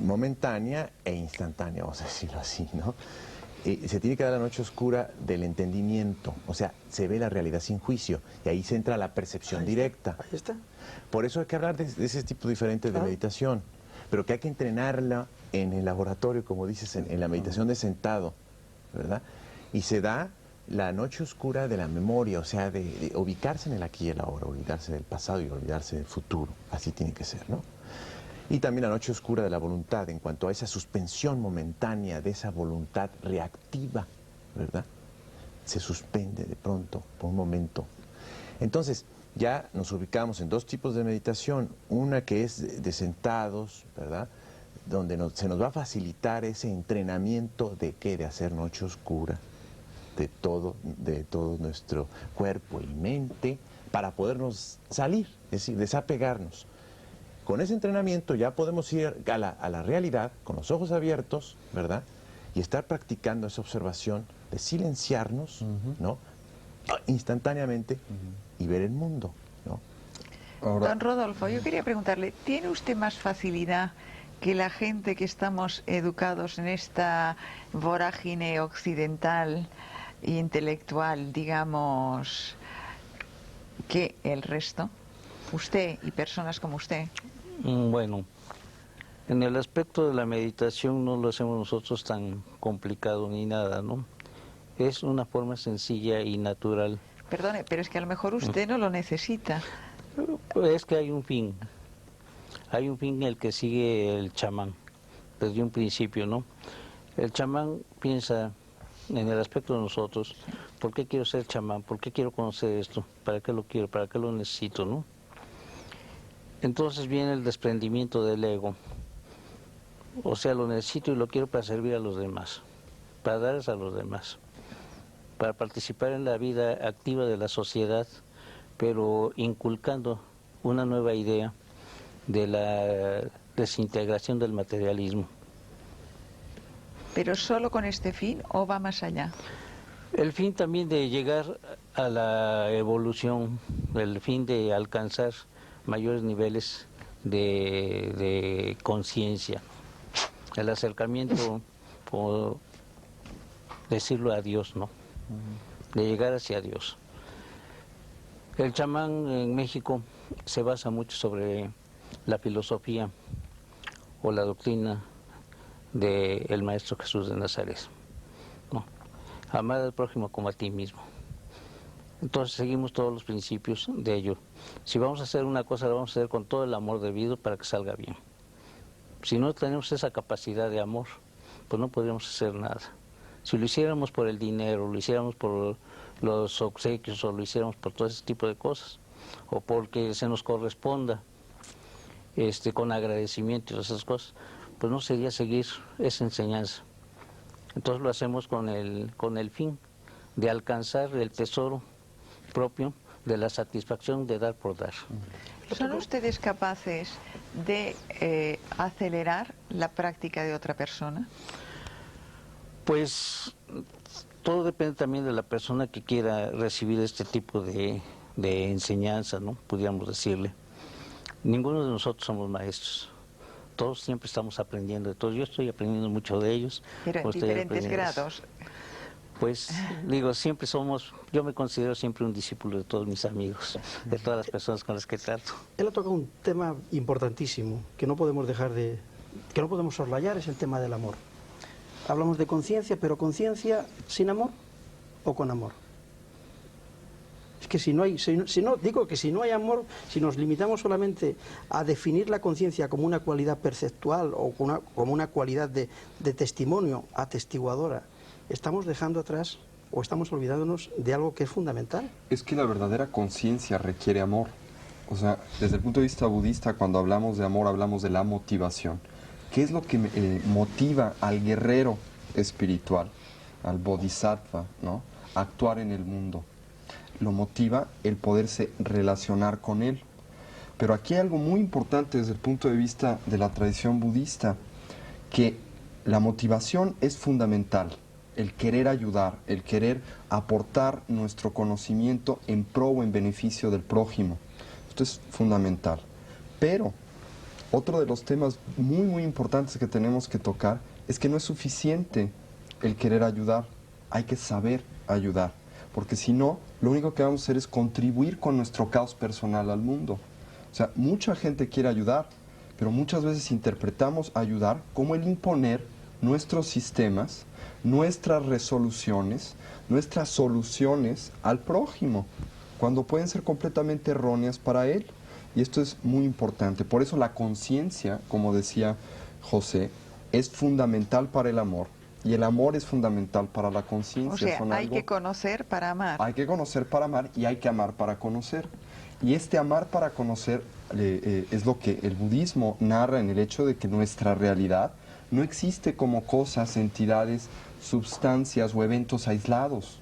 momentánea e instantánea, vamos a decirlo así, ¿no? Se tiene que dar la noche oscura del entendimiento, o sea, se ve la realidad sin juicio, y ahí se entra la percepción directa. Ahí está. Por eso hay que hablar de ese tipo diferente de meditación, pero que hay que entrenarla en el laboratorio, como dices, en la meditación de sentado, ¿verdad? Y se da la noche oscura de la memoria, o sea, de ubicarse en el aquí y el ahora, olvidarse del pasado y olvidarse del futuro, así tiene que ser, ¿no? Y también la noche oscura de la voluntad, en cuanto a esa suspensión momentánea de esa voluntad reactiva, ¿verdad? se suspende de pronto, por un momento. Entonces, ya nos ubicamos en dos tipos de meditación, una que es de sentados, ¿verdad?, donde se nos va a facilitar ese entrenamiento de ¿qué? De hacer noche oscura, de todo nuestro cuerpo y mente, para podernos salir, es decir, desapegarnos. Con ese entrenamiento ya podemos ir a la realidad con los ojos abiertos, ¿verdad?, y estar practicando esa observación de silenciarnos, ¿no?, instantáneamente, y ver el mundo, ¿no? Ahora, Don Rodolfo, yo quería preguntarle, ¿tiene usted más facilidad que la gente que estamos educados en esta vorágine occidental e intelectual, digamos, que el resto? Usted y personas como usted. Bueno, en el aspecto de la meditación no lo hacemos nosotros tan complicado ni nada, ¿no? Es una forma sencilla y natural. Perdone, pero es que a lo mejor usted no lo necesita. Es que hay un fin en el que sigue el chamán, desde un principio, ¿no? El chamán piensa en el aspecto de nosotros, ¿por qué quiero ser chamán? ¿Por qué quiero conocer esto? ¿Para qué lo quiero? ¿Para qué lo necesito, no? Entonces viene el desprendimiento del ego, o sea, lo necesito y lo quiero para servir a los demás, para darles a los demás, para participar en la vida activa de la sociedad, pero inculcando una nueva idea de la desintegración del materialismo. ¿Pero solo con este fin o va más allá? El fin también de llegar a la evolución, el fin de alcanzar mayores niveles de conciencia, el acercamiento, como decirlo, a Dios, ¿no? De llegar hacia Dios. El chamán en México se basa mucho sobre la filosofía o la doctrina del Maestro Jesús de Nazaret, ¿no? Amar al prójimo como a ti mismo. Entonces seguimos todos los principios de ello. Si vamos a hacer una cosa, la vamos a hacer con todo el amor debido para que salga bien. Si no tenemos esa capacidad de amor, pues no podríamos hacer nada. Si lo hiciéramos por el dinero, lo hiciéramos por los obsequios, o lo hiciéramos por todo ese tipo de cosas, o porque se nos corresponda con agradecimiento y esas cosas, pues no sería seguir esa enseñanza. Entonces lo hacemos con el fin de alcanzar el tesoro propio de la satisfacción de dar por dar. ¿Son ustedes capaces de acelerar la práctica de otra persona? Pues todo depende también de la persona que quiera recibir este tipo de enseñanza, ¿no? Pudiéramos decirle. Ninguno de nosotros somos maestros. Todos siempre estamos aprendiendo de todos. Yo estoy aprendiendo mucho de ellos. Pero en diferentes grados. Pues digo, siempre yo me considero siempre un discípulo de todos mis amigos, de todas las personas con las que trato. Él ha tocado un tema importantísimo que no podemos que no podemos soslayar, es el tema del amor. Hablamos de conciencia, pero conciencia sin amor o con amor. Es que si no hay amor, si nos limitamos solamente a definir la conciencia como una cualidad perceptual o como una cualidad de testimonio atestiguadora, estamos dejando atrás o estamos olvidándonos de algo que es fundamental. es que la verdadera conciencia requiere amor. O sea, desde el punto de vista budista, cuando hablamos de amor, hablamos de la motivación. ¿Qué es lo que motiva al guerrero espiritual, al bodhisattva, ¿no?, a actuar en el mundo? Lo motiva el poderse relacionar con él. Pero aquí hay algo muy importante desde el punto de vista de la tradición budista, que la motivación es fundamental, el querer ayudar, el querer aportar nuestro conocimiento en pro o en beneficio del prójimo. Esto es fundamental. Pero otro de los temas muy, muy importantes que tenemos que tocar es que no es suficiente el querer ayudar, hay que saber ayudar, porque si no, lo único que vamos a hacer es contribuir con nuestro caos personal al mundo. O sea, mucha gente quiere ayudar, pero muchas veces interpretamos ayudar como el imponer nuestros sistemas, nuestras resoluciones, nuestras soluciones al prójimo, cuando pueden ser completamente erróneas para él. Y esto es muy importante. Por eso la conciencia, como decía José, es fundamental para el amor. Y el amor es fundamental para la conciencia. O sea, son hay algo- que conocer para amar. Hay que conocer para amar y hay que amar para conocer. Y este amar para conocer es lo que el budismo narra en el hecho de que nuestra realidad no existe como cosas, entidades, sustancias o eventos aislados,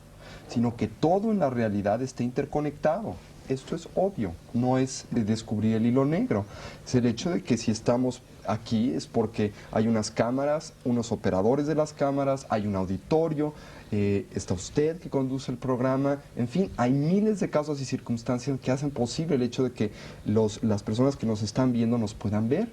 sino que todo en la realidad está interconectado. Esto es obvio, no es descubrir el hilo negro. Es el hecho de que si estamos aquí es porque hay unas cámaras, unos operadores de las cámaras, hay un auditorio, está usted que conduce el programa, en fin, hay miles de causas y circunstancias que hacen posible el hecho de que las personas que nos están viendo nos puedan ver.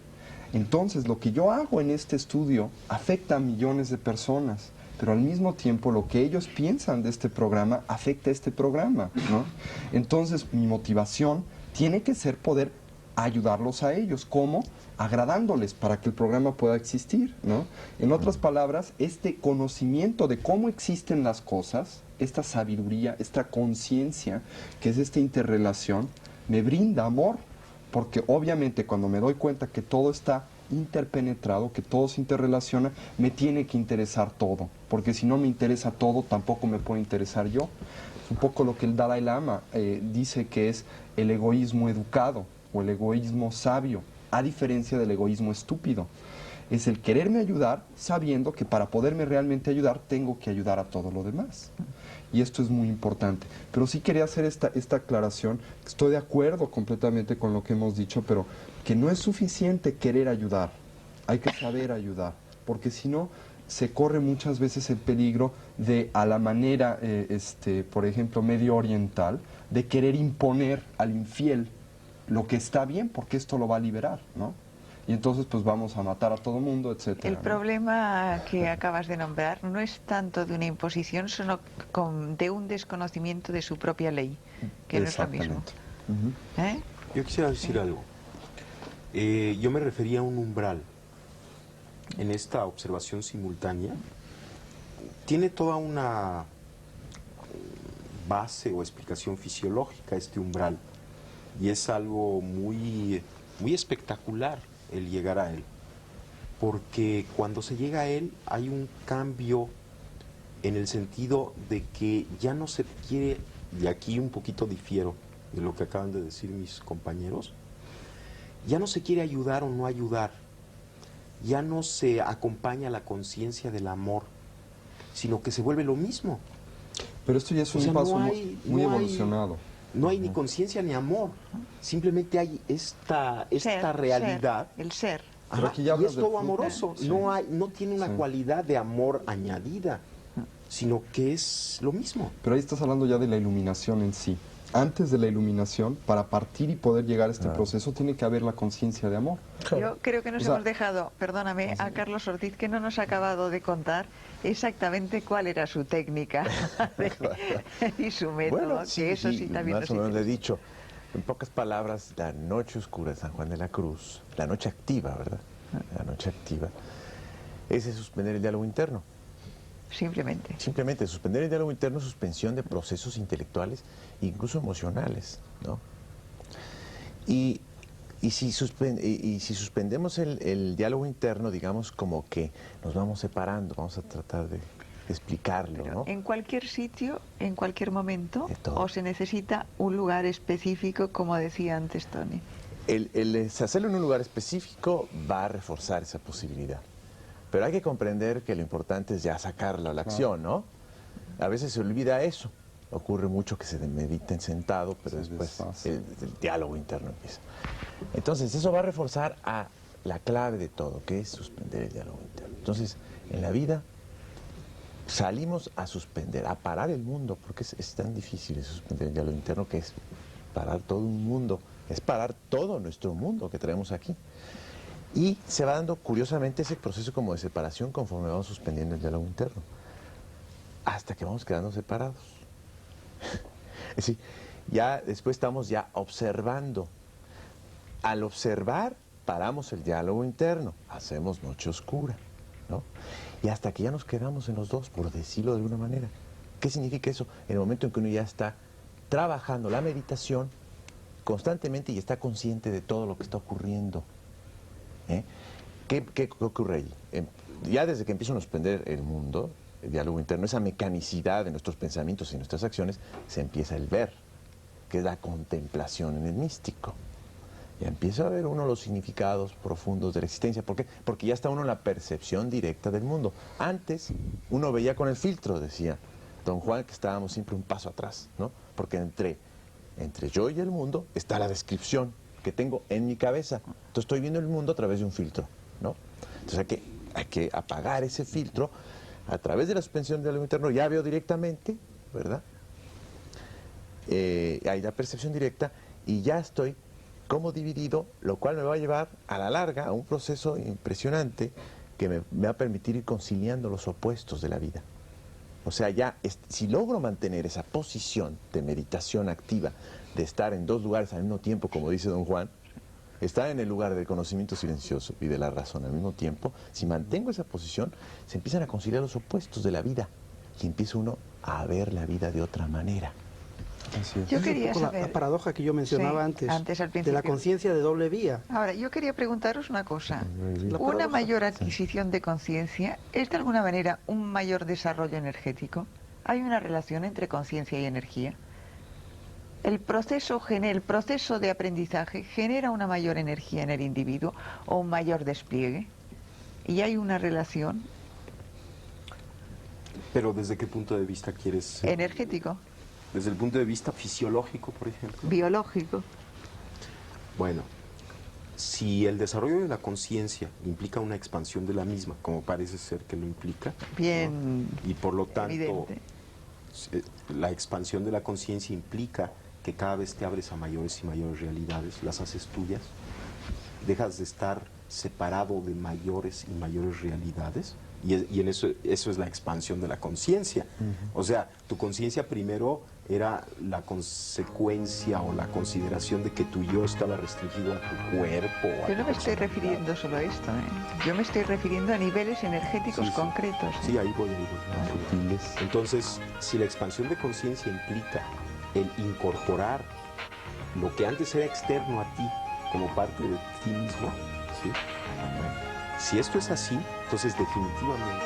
Entonces, lo que yo hago en este estudio afecta a millones de personas, pero al mismo tiempo lo que ellos piensan de este programa afecta a este programa, ¿no? Entonces, mi motivación tiene que ser poder ayudarlos a ellos. ¿Cómo? Agradándoles para que el programa pueda existir, ¿no? En otras palabras, este conocimiento de cómo existen las cosas, esta sabiduría, esta conciencia, que es esta interrelación, me brinda amor, porque obviamente cuando me doy cuenta que todo está interpenetrado, que todo se interrelaciona, me tiene que interesar todo, porque si no me interesa todo, tampoco me puede interesar yo. Es un poco lo que el Dalai Lama dice que es el egoísmo educado o el egoísmo sabio, a diferencia del egoísmo estúpido. Es el quererme ayudar sabiendo que para poderme realmente ayudar tengo que ayudar a todo lo demás. Y esto es muy importante. Pero sí quería hacer esta aclaración. Estoy de acuerdo completamente con lo que hemos dicho, pero que no es suficiente querer ayudar. Hay que saber ayudar, porque si no, se corre muchas veces el peligro de, a la manera, por ejemplo, medio oriental, de querer imponer al infiel lo que está bien, porque esto lo va a liberar, ¿no? Y entonces pues vamos a matar a todo mundo, etcétera. El ¿no? problema que acabas de nombrar no es tanto de una imposición, sino de un desconocimiento de su propia ley, que no es lo mismo. Exactamente. Ujú. ¿Eh? Yo quisiera decir algo. Yo me refería a un umbral. En esta observación simultánea tiene toda una base o explicación fisiológica este umbral, y es algo muy, muy espectacular el llegar a él, porque cuando se llega a él hay un cambio en el sentido de que ya no se quiere, y aquí un poquito difiero de lo que acaban de decir mis compañeros, ya no se quiere ayudar o no ayudar, ya no se acompaña la conciencia del amor, sino que se vuelve lo mismo. Pero esto ya es O un sea, paso no hay- muy no hay- evolucionado. No hay ni conciencia ni amor, simplemente hay esta Ser, realidad. el ser. Pero Ajá, aquí ya y hablas es del todo flujo. amoroso, Sí. no tiene una Sí. cualidad de amor añadida, sino que es lo mismo. Pero ahí estás hablando ya de la iluminación en sí. Antes de la iluminación, para partir y poder llegar a este proceso, tiene que haber la conciencia de amor. Yo creo que nos O sea, hemos dejado, perdóname, a Carlos Ortiz, que no nos ha acabado de contar exactamente cuál era su técnica y su método, que eso sí también más nos o menos le he interesa. dicho. En pocas palabras, la noche oscura de San Juan de la Cruz, la noche activa, ¿verdad? La noche activa, es suspender el diálogo interno. Simplemente. Simplemente suspender el diálogo interno, suspensión de procesos intelectuales, incluso emocionales, ¿no? Y si suspendemos el diálogo interno, digamos como que nos vamos separando, vamos a tratar de explicarlo, ¿no? En cualquier sitio, en cualquier momento, De todo. o se necesita un lugar específico, como decía antes Tony. El hacerlo en un lugar específico va a reforzar esa posibilidad. Pero hay que comprender que lo importante es ya sacarlo a la acción, ¿no? A veces se olvida eso. Ocurre mucho que se mediten sentado, pero Sí, después desfase. el diálogo interno empieza. Entonces, eso va a reforzar a la clave de todo, que es suspender el diálogo interno. Entonces, en la vida salimos a suspender, a parar el mundo, porque es tan difícil suspender el diálogo interno, que es parar todo un mundo, es parar todo nuestro mundo que traemos aquí. Y se va dando, curiosamente, ese proceso como de separación conforme vamos suspendiendo el diálogo interno, hasta que vamos quedando separados. Es decir, ya después estamos ya observando. Al observar, paramos el diálogo interno, hacemos noche oscura, ¿no? Y hasta que ya nos quedamos en los dos, por decirlo de alguna manera. ¿Qué significa eso? En el momento en que uno ya está trabajando la meditación constantemente y está consciente de todo lo que está ocurriendo. ¿Eh? ¿Qué ocurre allí? ya desde que empieza a suspender el mundo, el diálogo interno, esa mecanicidad de nuestros pensamientos y nuestras acciones, se empieza el ver, que es la contemplación en el místico. Ya empieza a ver uno los significados profundos de la existencia. ¿Por qué? Porque ya está uno en la percepción directa del mundo. Antes uno veía con el filtro, decía don Juan, que estábamos siempre un paso atrás, ¿no? Porque entre yo y el mundo está la descripción que tengo en mi cabeza. Entonces estoy viendo el mundo a través de un filtro, ¿no? Entonces hay que apagar ese filtro a través de la suspensión del diálogo interno. Ya veo directamente, ¿verdad? Hay la percepción directa y ya estoy como dividido, lo cual me va a llevar a la larga a un proceso impresionante que me va a permitir ir conciliando los opuestos de la vida. O sea, si logro mantener esa posición de meditación activa, de estar en dos lugares al mismo tiempo, como dice don Juan, estar en el lugar del conocimiento silencioso y de la razón al mismo tiempo, si mantengo esa posición, se empiezan a conciliar los opuestos de la vida y empieza uno a ver la vida de otra manera. Así es. Yo Es un quería poco saber... la paradoja que yo mencionaba Sí, antes al de la principio. conciencia de doble vía. Ahora, yo quería preguntaros una cosa. La ¿Una paradoja. mayor adquisición de conciencia es de alguna manera un mayor desarrollo energético? ¿Hay una relación entre conciencia y energía? ¿El proceso de aprendizaje genera una mayor energía en el individuo o un mayor despliegue? ¿Y hay una relación Pero ¿desde qué punto de vista quieres? energético, Desde el punto de vista fisiológico, por ejemplo. biológico? Bueno, si el desarrollo de la conciencia implica una expansión de la misma, como parece ser que lo implica, Bien, ¿no? Y por lo tanto, evidente. la expansión de la conciencia implica que cada vez te abres a mayores y mayores realidades, las haces tuyas, dejas de estar separado de mayores y mayores realidades, y en eso es la expansión de la conciencia. O sea, tu conciencia primero era la consecuencia o la consideración de que tu yo estaba restringido a tu cuerpo. a Yo no tu me estoy personalidad. refiriendo solo a esto, ¿eh? Yo me estoy refiriendo a niveles energéticos Sí, sí. concretos. ¿eh? Sí, ahí voy. Entonces, si la expansión de conciencia implica el incorporar lo que antes era externo a ti como parte de ti mismo, ¿sí? Si esto es así, entonces definitivamente